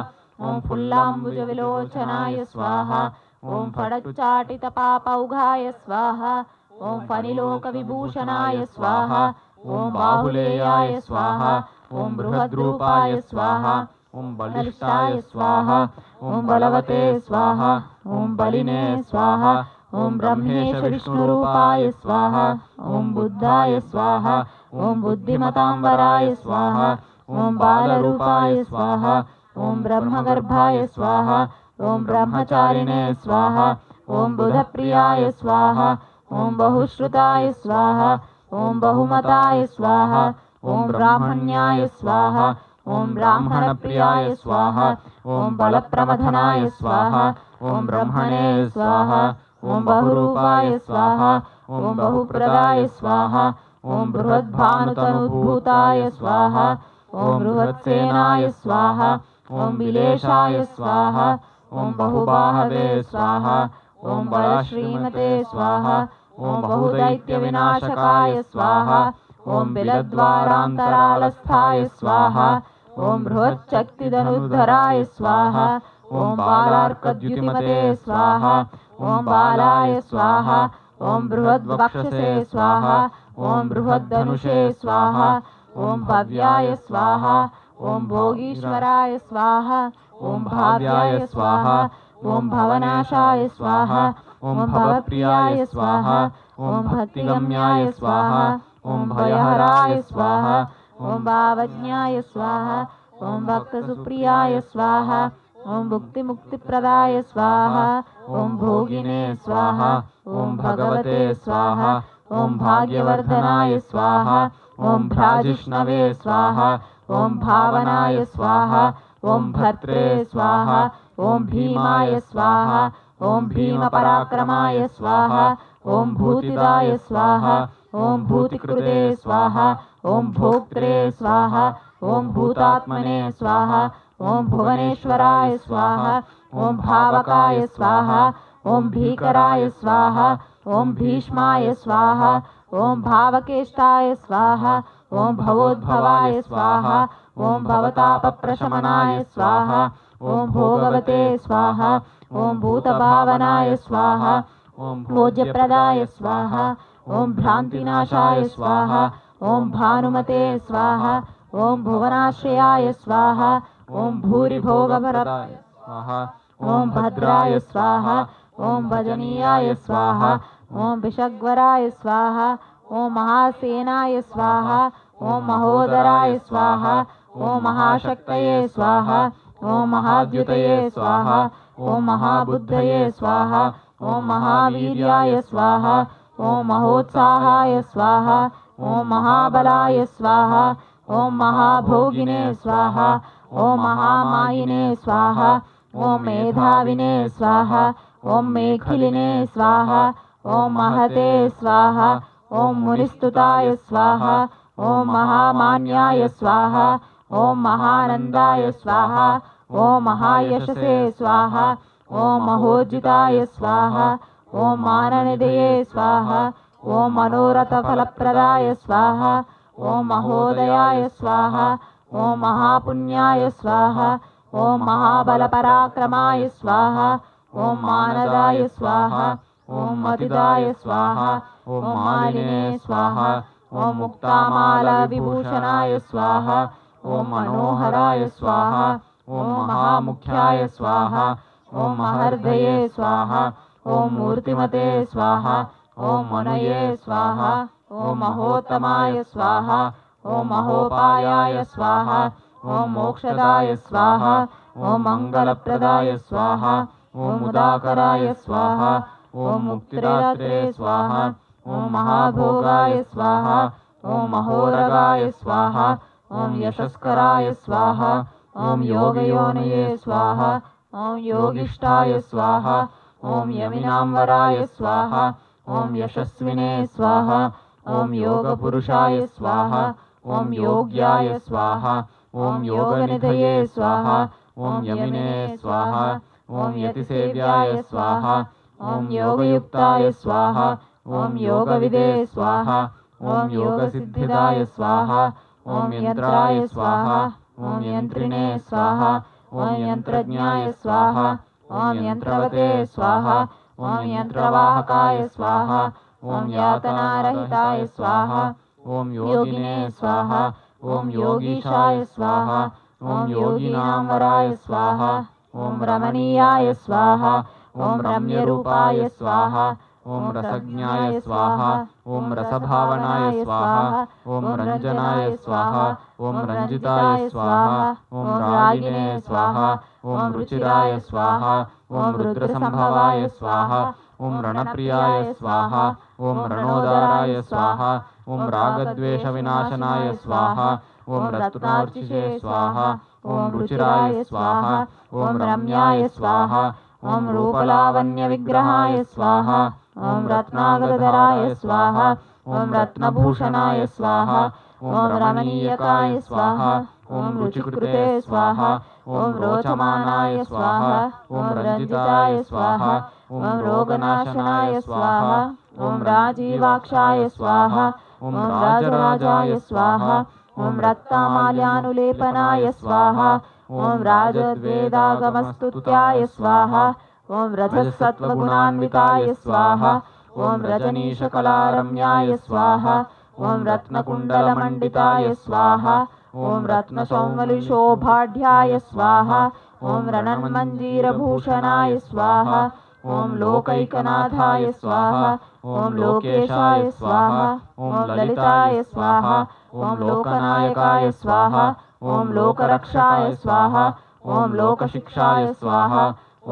ॐ फुल्लाम्बुजविलोचनाय स्वाहा ॐ फडच्चाटितपापौघाय स्वाहा ॐ फणिलोकविभूषणाय स्वाहा ॐ बाहुलेयाय स्वाहा ॐ बृहद्रूपाय स्वाहा ॐ बलिष्ठाय स्वाहा ॐ बलवते स्वाहा ॐ बलिने स्वाहा ॐ ब्रह्मेश विष्णुरूपाय स्वाहा ॐ बुद्धाय स्वाहा ॐ बुद्धिमताम्बराय स्वाहा ॐ बालरूपाय स्वाहा ॐ ब्रह्मगर्भाय स्वाहा ॐ ब्रह्मचारिणे स्वाहा ॐ बुधप्रियाय स्वाहा ॐ बहुश्रुताय स्वाहा ॐ बहुमताय स्वाहा ॐ ब्राह्मण्याय स्वाहा ॐ ब्राह्मणप्रियाय स्वाहा ॐ बलप्रमथनाय स्वाहा ॐ ब्रह्मणे स्वाहा ॐ बहुरूपाय स्वाहा ॐ बहुप्रदाय स्वाहा ॐ बृहद्भानुतनुभूताय स्वाहा ॐ बृहत्सेनाय स्वाहा ॐ विलेशाय स्वाहा ॐ बहुबाहवे स्वाहा ॐ बलश्रीमते स्वाहा ॐ बहुदैत्यविनाशकाय स्वाहा ॐ बिलद्वारान्तरालस्थाय स्वाहा ॐ बृहच्चक्तिधनुद्धराय स्वाहा ॐ बालार्कद्युतिमते स्वाहा ॐ बालाय स्वाहा ॐ बृहद्वक्षसे स्वाहा ॐ बृहद्धनुषे स्वाहा ॐ भव्याय स्वाहा ॐ भोगीश्वराय स्वाहा ॐ भाव्याय स्वाहा ॐ भवनाशाय स्वाहा ॐ भवप्रियाय स्वाहा ॐ भक्तिगम्याय स्वाहा ॐ भयहराय स्वाहा ॐ भावज्ञाय स्वाहा ॐ भक्तसुप्रियाय स्वाहा ॐ भुक्तिमुक्तिप्रदाय स्वाहा ॐ भोगिने स्वाहा ॐ भगवते स्वाहा ॐ भाग्यवर्धनाय स्वाहा ॐ भ्राजिष्णवे स्वाहा ॐ भावनाय स्वाहा ॐ भर्त्रे स्वाहा ॐ भीमाय स्वाहा ॐ भीमपराक्रमाय स्वाहा ॐ भूतिदाय स्वाहा ॐ भूतिकृते स्वाहा ॐ भोक्त्रे स्वाहा ॐ भूतात्मने स्वाहा ॐ भुवनेश्वराय स्वाहा ॐ भावकाय स्वाहा ॐ भीकराय स्वाहा ॐ भीष्माय स्वाहा ॐ भावकेष्टाय स्वाहा ॐ भवोद्भवाय स्वाहा ॐ भवतापप्रशमनाय स्वाहा ॐ भोगवते स्वाहा ॐ भूतभावनाय स्वाहा ॐ भोज्यप्रदाय स्वाहा ॐ भ्रान्तिनाशाय स्वाहा ॐ भानुमते स्वाहा ॐ भुवनाश्रयाय स्वाहा ॐ भूरिभोगभरताय स्वाहा ॐ भद्राय स्वाहा ॐ भजनीयाय स्वाहा ॐ विषग्वराय स्वाहा ॐ महासेनाय स्वाहा ॐ महोदराय स्वाहा ॐ महाशक्तये स्वाहा ॐ महाद्युतये स्वाहा ॐ महाबुद्धये स्वाहा ॐ महावीर्याय स्वाहा ॐ महोत्साहाय स्वाहा ॐ महाबलाय स्वाहा ॐ महाभोगिने स्वाहा ॐ महामायिने स्वाहा ॐ मेधाविने स्वाहा ॐ मेखिलिने स्वाहा ॐ महते स्वाहा ॐ मुनिस्तुताय स्वाहा ॐ महामान्याय स्वाहा ॐ महानन्दाय स्वाहा ॐ महायशसे स्वाहा ॐ महोज्जिताय स्वाहा ॐ माननिधये स्वाहा ॐ मनोरथफलप्रदाय स्वाहा ॐ महोदयाय स्वाहा ॐ महापुण्याय स्वाहा ॐ महाबलपराक्रमाय स्वाहा ॐ मानदाय स्वाहा ॐ मतिदाय स्वाहा ॐ मालिने स्वाहा ॐ मुक्तामालविभूषणाय स्वाहा ॐ मनोहराय स्वाहा ॐ महामुख्याय स्वाहा ॐ महर्दये स्वाहा ॐ मूर्तिमते स्वाहा ॐ मुनये स्वाहा ॐ महोत्तमाय स्वाहा ॐ महोपायाय स्वाहा ॐ मोक्षदाय स्वाहा ॐ मङ्गलप्रदाय स्वाहा ॐ मुदाकराय स्वाहा ॐ मुक्तिदात्रे स्वाहा ॐ महाभोगाय स्वाहा ॐ महोरगाय स्वाहा ॐ यशस्कराय स्वाहा ॐ योगयोनये स्वाहा ॐ योगिष्ठाय स्वाहा ॐ यमिनाम्बराय स्वाहा ॐ यशस्विने स्वाहा ॐ योगपुरुषाय स्वाहा ॐ योग्याय स्वाहा ॐ योगनिधये स्वाहा ॐ यमिने स्वाहा ॐ यतिसेव्याय स्वाहा ॐ योगयुक्ताय स्वाहा ॐ योगविदे स्वाहा ॐ योगसिद्धिदाय स्वाहा ॐ यन्त्राय स्वाहा ॐ यन्त्रिणे स्वाहा ॐ यन्त्रज्ञाय स्वाहा ॐ यन्त्रवते स्वाहा ॐ यन्त्रवाहकाय स्वाहा ॐ यातनारहिताय स्वाहा ॐ योगिने स्वाहा ॐ योगीशाय स्वाहा ॐ योगिनाम्बराय स्वाहा ॐ रमणीयाय स्वाहा ॐ रम्यरूपाय स्वाहा ॐ रसज्ञाय स्वाहा ॐ रसभावनाय स्वाहा ॐ रञ्जनाय स्वाहा ॐ रञ्जिताय स्वाहा ॐ रागिणे स्वाहा ॐ रुचिराय स्वाहा ॐ रुद्रसम्भवाय स्वाहा ॐ रणप्रियाय स्वाहा ॐ रणोदाराय स्वाहा ॐ रागद्वेषविनाशनाय स्वाहा ॐ रत्नार्चिषे स्वाहा ॐ रुचिराय स्वाहा ॐ रम्याय स्वाहा ॐ रूपलावण्यविग्रहाय स्वाहा ॐ रत्नागरधराय स्वाहा ॐ रत्नभूषणाय स्वाहा ॐ रमणीयकाय स्वाहा ॐ रुचिकृते स्वाहा ॐ रोचमानाय स्वाहा ॐ रञ्जिताय स्वाहा ॐ रोगनाशनाय स्वाहा ॐ राजीवाक्षाय स्वाहा ॐ राजराजाय स्वाहा ॐ रक्तामाल्यानुलेपनाय स्वाहा ॐ राजद्वेदागमस्तुत्याय स्वाहा ॐ रजसत्त्वगुणान्विताय स्वाहा ॐ रजनीशकलारम्याय स्वाहा ॐ रत्नकुण्डलमण्डिताय स्वाहा ॐ रत्नसौमलिशोभाढ्याय स्वाहा ॐ रणन्मञ्जीरभूषणाय स्वाहा ॐ लोकैकनाथाय स्वाहा ॐ लोकेशाय स्वाहा ॐ ललिताय स्वाहा ॐ लोकनायकाय स्वाहा ॐ लोकरक्षाय स्वाहा ॐ लोकशिक्षाय स्वाहा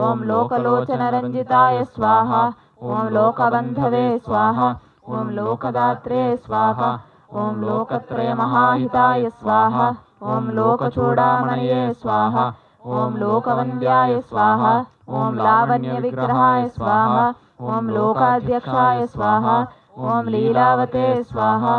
ॐ लोकलोचनरञ्जिताय स्वाहा ॐ लोकबन्धवे स्वाहा ॐ लोकदात्रे स्वाहा ॐ लोकत्रयमहाहिताय स्वाहा ॐ लोकचूडामणये स्वाहा ॐ लोकवन्द्याय स्वाहा ॐ लावण्यविग्रहाय स्वाहा ॐ लोकाध्यक्षाय स्वाहा ॐ लीलावते स्वाहा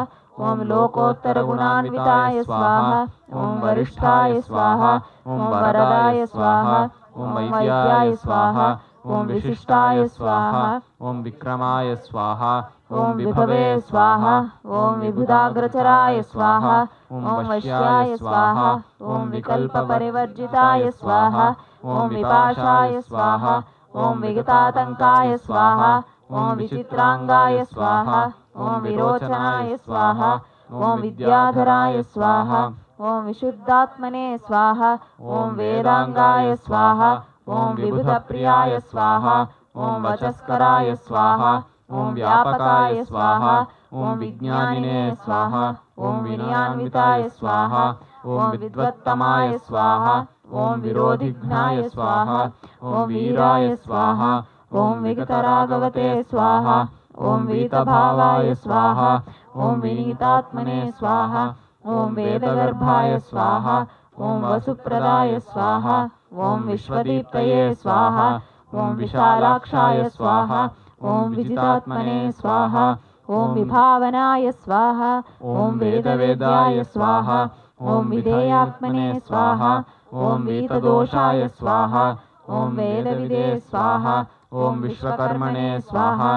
ॐ लोकोत्तरगुणान्विताय स्वाहा ॐ वरिष्ठाय स्वाहा ॐ वरदाय स्वाहा ॐ वैद्याय स्वाहा ॐ विशिष्टाय स्वाहा ॐ विक्रमाय स्वाहा ॐ विभवे स्वाहा ॐ विबुधाग्रचराय स्वाहा ॐ वश्याय स्वाहा ॐ विकल्पपरिवर्जिताय स्वाहा ॐ विपाशाय स्वाहा ॐ विगतातङ्काय स्वाहा ॐ विचित्राङ्गाय स्वाहा ॐ विरोचनाय स्वाहा ॐ विद्याधराय स्वाहा ॐ विशुद्धात्मने स्वाहा ॐ वेदाङ्गाय स्वाहा ॐ विबुधप्रियाय स्वाहा ॐ वचस्कराय स्वाहा ॐ व्यापकाय स्वाहा ॐ विज्ञानिने स्वाहा ॐ विनयान्विताय स्वाहा ॐ विद्वत्तमाय स्वाहा ॐ विरोधिघ्नाय स्वाहा ॐ वीराय स्वाहा ॐ विगतराघवते स्वाहा ॐ वीतभावाय स्वाहा ॐ विनीतात्मने स्वाहा ॐ वेदगर्भाय स्वाहा ॐ वसुप्रदाय स्वाहा ॐ विश्वदीप्तये स्वाहा ॐ विशालाक्षाय स्वाहा ॐ विजितात्मने स्वाहा ॐ विभावनाय स्वाहा ॐ वेदवेद्याय स्वाहा ॐ विधेयात्मने स्वाहा ॐ वीतदोषाय स्वाहा ॐ वेदविदे स्वाहा ॐ विश्वकर्मणे स्वाहा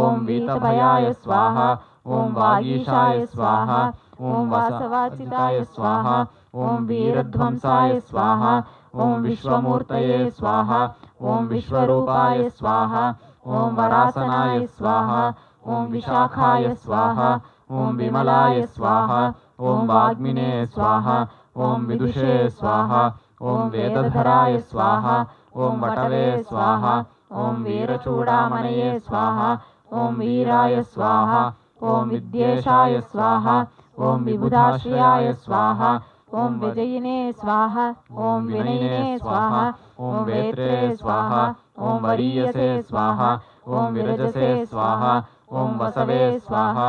ॐ वीतभयाय स्वाहा ॐ वागीशाय स्वाहा ॐ वासवाचिताय स्वाहा ॐ वीरध्वंसाय स्वाहा ॐ विश्वमूर्तये स्वाहा ॐ विश्वरूपाय स्वाहा ॐ वरासनाय स्वाहा ॐ विशाखाय स्वाहा ॐ विमलाय स्वाहा ॐ वाग्मिने स्वाहा ॐ विदुषे स्वाहा ॐ वेदधराय स्वाहा ॐ वटवे स्वाहा ॐ वीरचूडामणये स्वाहा ॐ वीराय स्वाहा ॐ विद्येशाय स्वाहा ॐ विबुधाश्रयाय स्वाहा ॐ विजयिने स्वाहा ॐ विनयिने स्वाहा ॐ वेत्रे स्वाहा ॐ वरीयसे स्वाहा ॐ विरजसे स्वाहा ॐ वसवे स्वाहा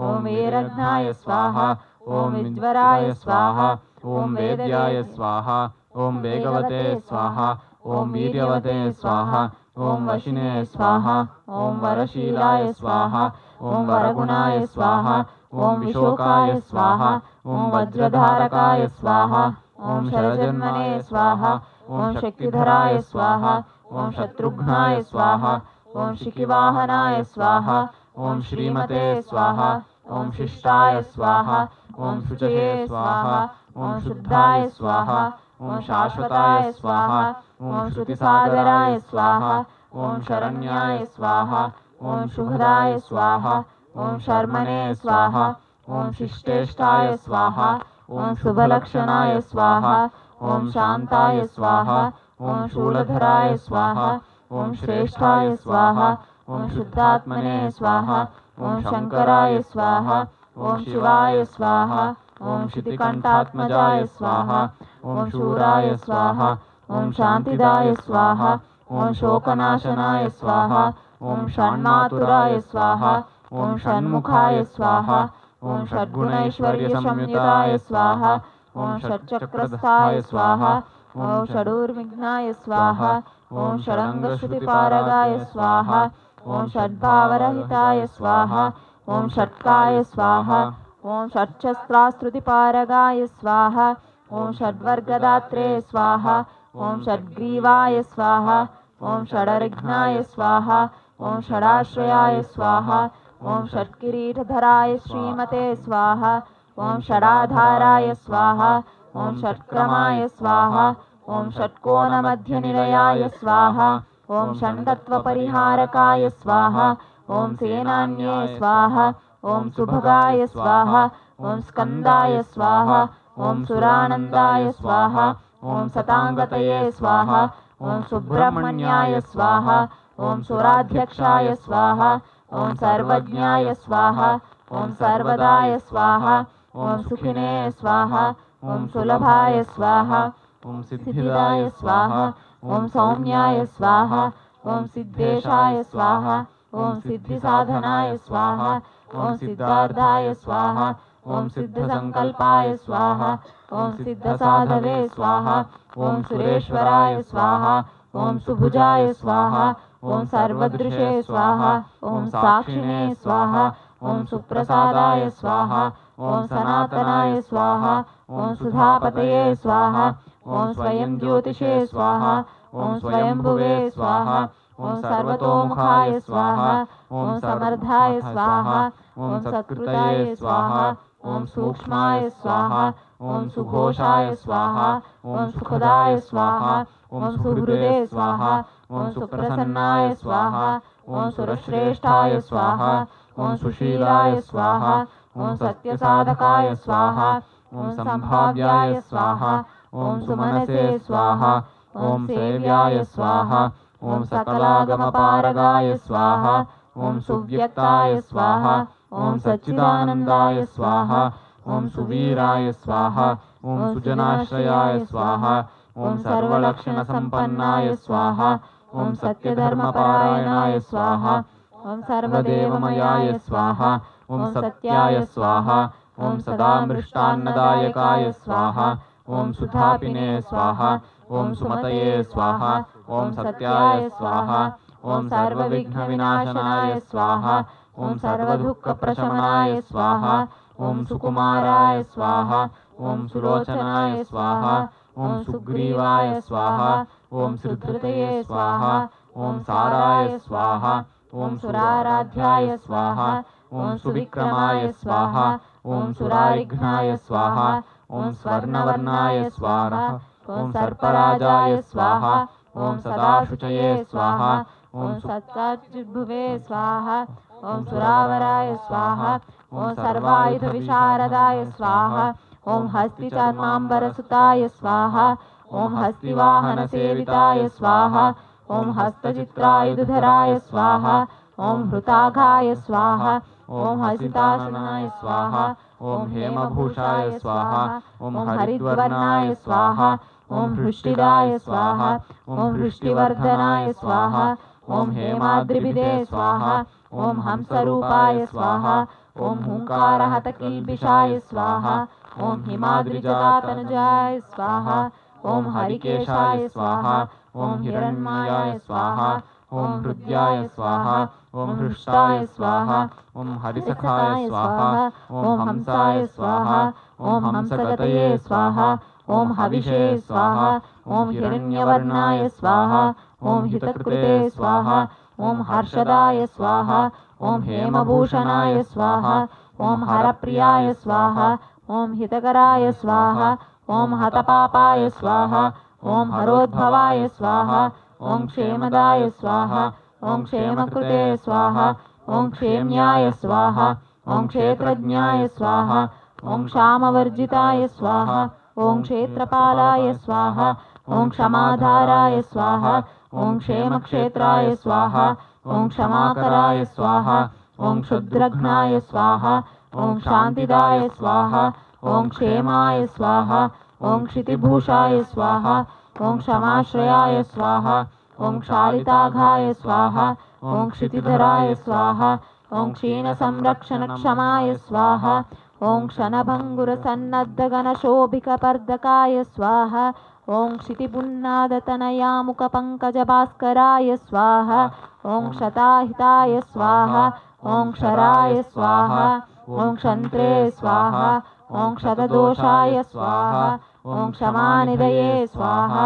ॐ वीरघ्नाय स्वाहा ॐ विज्वराय स्वाहा ॐ वेद्याय स्वाहा ॐ वेगवते स्वाहा ॐ वीर्यवते स्वाहा ॐ वशिने स्वाहा ॐ वरशीलाय स्वाहा ॐ वरगुणाय स्वाहा ॐ विशोकाय स्वाहा ॐ वज्रधारकाय स्वाहा ॐ शरजन्मने स्वाहा ॐ शक्तिधराय स्वाहा ॐ शत्रुघ्नाय स्वाहा ॐ शिखिवाहनाय स्वाहा ॐ श्रीमते स्वाहा ॐ शिष्टाय स्वाहा ॐ शुचये स्वाहा ॐ शुद्धाय स्वाहा ॐ शाश्वताय स्वाहा ॐ श्रुतिसागराय स्वाहा ॐ शरण्याय स्वाहा ॐ शुभदाय स्वाहा ॐ शर्मणे स्वाहा ॐ शिष्टेष्टाय स्वाहा ॐ शुभलक्षणाय स्वाहा ॐ शान्ताय स्वाहा ॐ शूलधराय स्वाहा ॐ श्रेष्ठाय स्वाहा ॐ शुद्धात्मने स्वाहा ॐ शङ्कराय स्वाहा ॐ शिवाय स्वाहा ॐ श्रुतिकण्ठात्मजाय स्वाहा ॐ शूराय स्वाहा ॐ शान्तिदाय स्वाहा ॐ शोकनाशनाय स्वाहा ॐ षण्मातुराय स्वाहा ॐ षण्मुखाय स्वाहा ॐ षड्गुणैश्वर्यसंयुताय स्वाहा ॐ षट्चक्रस्थाय स्वाहा ॐ षडूर्विघ्नाय स्वाहा ॐ षडङ्गश्रुतिपारगाय स्वाहा ॐ षड्भावरहिताय स्वाहा ॐ षट्काय स्वाहा ॐ षट्शस्त्रास्तुतिपारगाय स्वाहा ॐ षड्वर्गदात्रे स्वाहा ॐ षड्ग्रीवाय स्वाहा ॐ षडरिघ्नाय स्वाहा ॐ षडाश्रयाय स्वाहा ॐ षट्किरीटधराय श्रीमते स्वाहा ॐ षडाधाराय स्वाहा ॐ षट्क्रमाय स्वाहा ॐ षट्कोणमध्यनिलयाय स्वाहा ॐ षण्तत्त्वपरिहारकाय स्वाहा ॐ सेनान्ये स्वाहा ॐ सुभगाय स्वाहा ॐ स्कन्दाय स्वाहा ॐ सुरानन्दाय स्वाहा ॐ सताङ्गतये स्वाहा ॐ सुब्रह्मण्याय स्वाहा ॐ सुराध्यक्षाय स्वाहा ॐ सर्वज्ञाय स्वाहा ॐ सर्वदाय स्वाहा ॐ सुखिने स्वाहा ॐ सुलभाय स्वाहा ॐ सिद्धिदाय स्वाहा ॐ सौम्याय स्वाहा ॐ सिद्धेशाय स्वाहा ॐ सिद्धिसाधनाय स्वाहा ॐ सिद्धार्थाय स्वाहा ॐ सिद्धसङ्कल्पाय स्वाहा ॐ सिद्धसाधवे स्वाहा ॐ सुरेश्वराय स्वाहा ॐ सुभुजाय स्वाहा ॐ सर्वदृशे स्वाहा ॐ साक्षिणे स्वाहा ॐ सुप्रसादाय स्वाहा ॐ सनातनाय स्वाहा ॐ सुधापतये स्वाहा ॐ स्वयं ज्योतिषे स्वाहा ॐ स्वयंभुवे स्वाहा ॐ सर्वतोमुखाय स्वाहा ॐ समर्थाय स्वाहा ॐ सत्कृतये स्वाहा ॐ सूक्ष्माय स्वाहा ॐ सुघोषाय स्वाहा ॐ सुखदाय स्वाहा ॐ सुहृदे स्वाहा ॐ सुप्रसन्नाय स्वाहा ॐ सुरश्रेष्ठाय स्वाहा ॐ सुशीलाय स्वाहा ॐ सत्यसाधकाय स्वाहा ॐ सम्भाव्याय स्वाहा ॐ सुमनसे स्वाहा ॐ सेव्याय स्वाहा ॐ सकलागमपारगाय स्वाहा ॐ सुव्यक्ताय स्वाहा ॐ सच्चिदानन्दाय स्वाहा ॐ सुवीराय स्वाहा ॐ सुजनाश्रयाय स्वाहा ॐ सर्वलक्षणसम्पन्नाय स्वाहा ॐ सत्यधर्मपरायणाय स्वाहा ॐ सर्वदेवमयाय स्वाहा ॐ सत्याय स्वाहा ॐ सदा मृष्टान्नदायकाय स्वाहा ॐ सुधापिने स्वाहा ॐ सुमतये स्वाहा ॐ सत्याय स्वाहा ॐ सर्वविघ्नविनाशनाय स्वाहा ॐ सर्वदुःखप्रशमनाय स्वाहा ॐ सुकुमाराय स्वाहा ॐ सुलोचनाय स्वाहा ॐ सुग्रीवाय स्वाहा ॐ सुधृतये स्वाहा ॐ साराय स्वाहा ॐ सुराराध्याय स्वाहा ॐ सुविक्रमाय स्वाहा ॐ सुरारिघ्नाय स्वाहा ॐ स्वर्णवर्णाय स्वाहा ॐ सर्पराजाय स्वाहा ॐ सदाशुचये स्वाहा ॐ सत्ताजिद्भुवे स्वाहा ॐ सुरावराय स्वाहा ॐ सर्वायुधविशारदाय स्वाहा ॐ हस्तिचर्माम्बरसुताय स्वाहा ॐ हस्तिवाहनसेविताय स्वाहा ॐ हस्तचित्रायुधधराय स्वाहा ॐ हृताघाय स्वाहा ॐ हसितासनाय स्वाहा ॐ हेमभूषाय स्वाहा ॐ हरिद्वर्णाय स्वाहा ॐ हृष्टिदाय स्वाहा ॐ हृष्टिवर्धनाय स्वाहा ॐ हेमाद्रिभिदे स्वाहा ॐ हंसरूपाय स्वाहा ॐ हुङ्कारहतकिल्बिषाय स्वाहा ॐ हिमाद्रिजटातनुजाय स्वाहा ॐ हरिकेशाय स्वाहा ॐ हिरण्मयाय स्वाहा ॐ हृद्याय स्वाहा ॐ हृष्टाय स्वाहा ॐ हरिसखाय स्वाहा ॐ हंसाय स्वाहा ॐ हंसगतये स्वाहा ॐ हविषे स्वाहा ॐ हिरण्यवर्णाय स्वाहा ॐ हितकृते स्वाहा ॐ हर्षदाय स्वाहा ॐ हेमभूषणाय स्वाहा ॐ हरप्रियाय स्वाहा ॐ हितकराय स्वाहा ॐ हतपापाय स्वाहा ॐ हरोद्भवाय स्वाहा ॐ क्षेमदाय स्वाहा ॐ क्षेमकृते स्वाहा ॐ क्षेम्याय स्वाहा ॐ क्षेत्रज्ञाय स्वाहा ॐ क्षामवर्जिताय स्वाहा ॐ क्षेत्रपालाय स्वाहा ॐ क्षमाधाराय स्वाहा ॐ क्षेमक्षेत्राय स्वाहा ॐ क्षमाकराय स्वाहा ॐ क्षुद्रघ्नाय स्वाहा ॐ शान्तिदाय स्वाहा ॐ क्षेमाय स्वाहा ॐ क्षितिभूषाय स्वाहा ॐ क्षमाश्रयाय स्वाहा ॐ क्षालिताघाय स्वाहा ॐ क्षितिधराय स्वाहा ॐ क्षीणसंरक्षणक्षमाय स्वाहा ॐ क्षणभङ्गुरसन्नद्धगणशोभिकपर्दकाय स्वाहा ॐ क्षितिपुन्नादतनयामुखपङ्कजभास्कराय स्वाहा ॐ क्षताहिताय स्वाहा ॐ क्षराय स्वाहा ॐ क्षन्त्रे स्वाहा ॐ क्षतदोषाय स्वाहा ॐ क्षमानिधये स्वाहा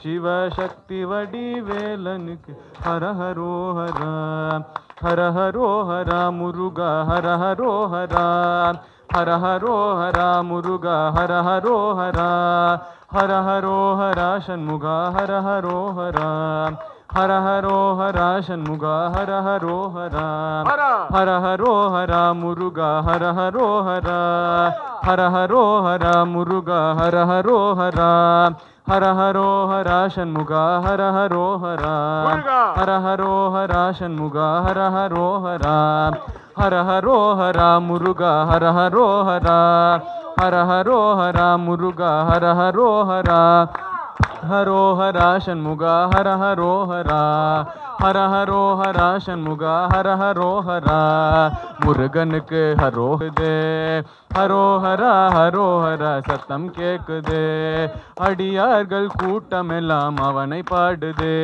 சிவசக்தி வடிவேலனுக்கு ஹர ஹரோ ஹரா ஹர ஹரோ ஹரா முருகா ஹர ஹரோ ஹரா ஹர ஹரோ ஹரா முருகா ஹர ஹரோ ஹரா ஹர ஹரோ ஹரா சண்முகா ஹர ஹரோ ஹரா ஹர ஹரோ ஹரா சண்முகா ஹர ஹரோ ஹரா ஹர ஹரோ ஹரா முருகா ஹர ஹரோ ஹரா ஹர ஹரோ ஹரா முருகா ஹர ஹரோ ஹரா ஹர ஹரோ ஹரா சண்முகா ஹர ஹரோ ஹரா ஹர ஹரோ ஹரா சண்முகா ஹர ஹரோ ஹரா ஹர ஹரோ ஹரா முருகா ஹர ஹரோ ஹரா ஹர ஹரோ ஹரா முருகா ஹர ஹரோ ஹரா ஹரோ ஹரா சண்முகா ஹர ஹரோ ஹரா ஹர ஹரோ ஹரா சண்முகா ஹர ஹரோ ஹரா முருகனுக்கு ஹரோஹதே ஹரோஹரா ஹரோஹரா சத்தம் கேக்குதே அடியார்கள் கூட்டமெல்லாம் அவனை பாடுதே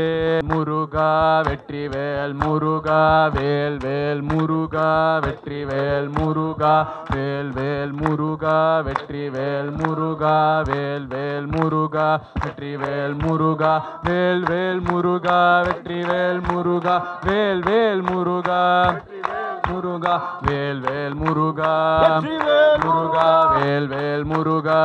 முருகா வெற்றிவேல் முருகா வேல் வேல் முருகா வெற்றிவேல் முருகா வேல் வேல் முருகா வெற்றிவேல் முருகா வேல் வேல் முருகா வெற்றிவேல் முருகா வேல் வேல் முருகா வெற்றிவேல் முருகா வேல் வேல் முருகா முருகா வேல் வேல் முருகா முருகா வேல் வேல் முருகா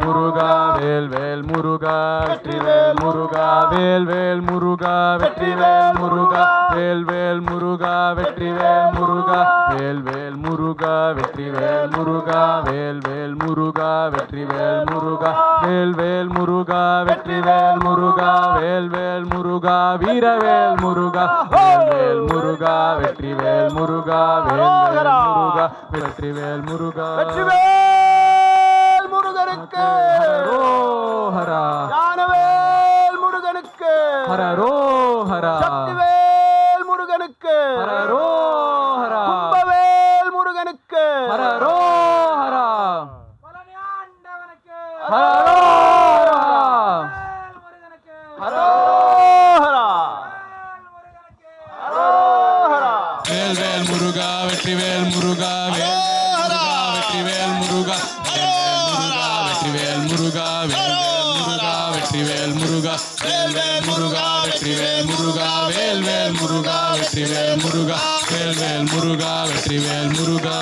முருகா வேல் வேல் முருகா வெற்றிவேல் முருகா வேல் வேல் முருகா வெற்றிவேல் முருகா வேல் வேல் முருகா வெற்றிவேல் முருகா வேல் வேல் முருகா வெற்றிவேல் முருகா வேல் வேல் முருகா வெற்றிவேல் முருகா வேல் வேல் முருகா வெற்றிவேல் முருகா வேல் வேல் முருகா வீரவேல் முருகா வேல் வேல் முருகா வெற்றிவேல் முருகா வேல் வேல் முருகா வெற்றிவேல் முருகா வெற்றிவேல் முருகனுக்கு ஹரா ஞானவேல் முருகனுக்கு ஹரோஹரா சக்திவேல் முருகனுக்கு ஹரோஹரா கும்பவேல் முருகனுக்கு ஹரோஹரா ஹரோஹரா ஹரோஹரா ஹரோஹரா வேல் வேல் முருகா வெற்றிவேல் முருகா வேல் வெற்றிவேல் முருகா வெற்றிவேல் முருகா வேல் முருகா வெற்றிவேல் முருகா வேல் வேல் முருகா வெற்றிவேல் முருகா வேல் வேல் முருகா வெற்றிவேல் முருகா வேல் வேல் முருகா வெற்றிவேல் முருகா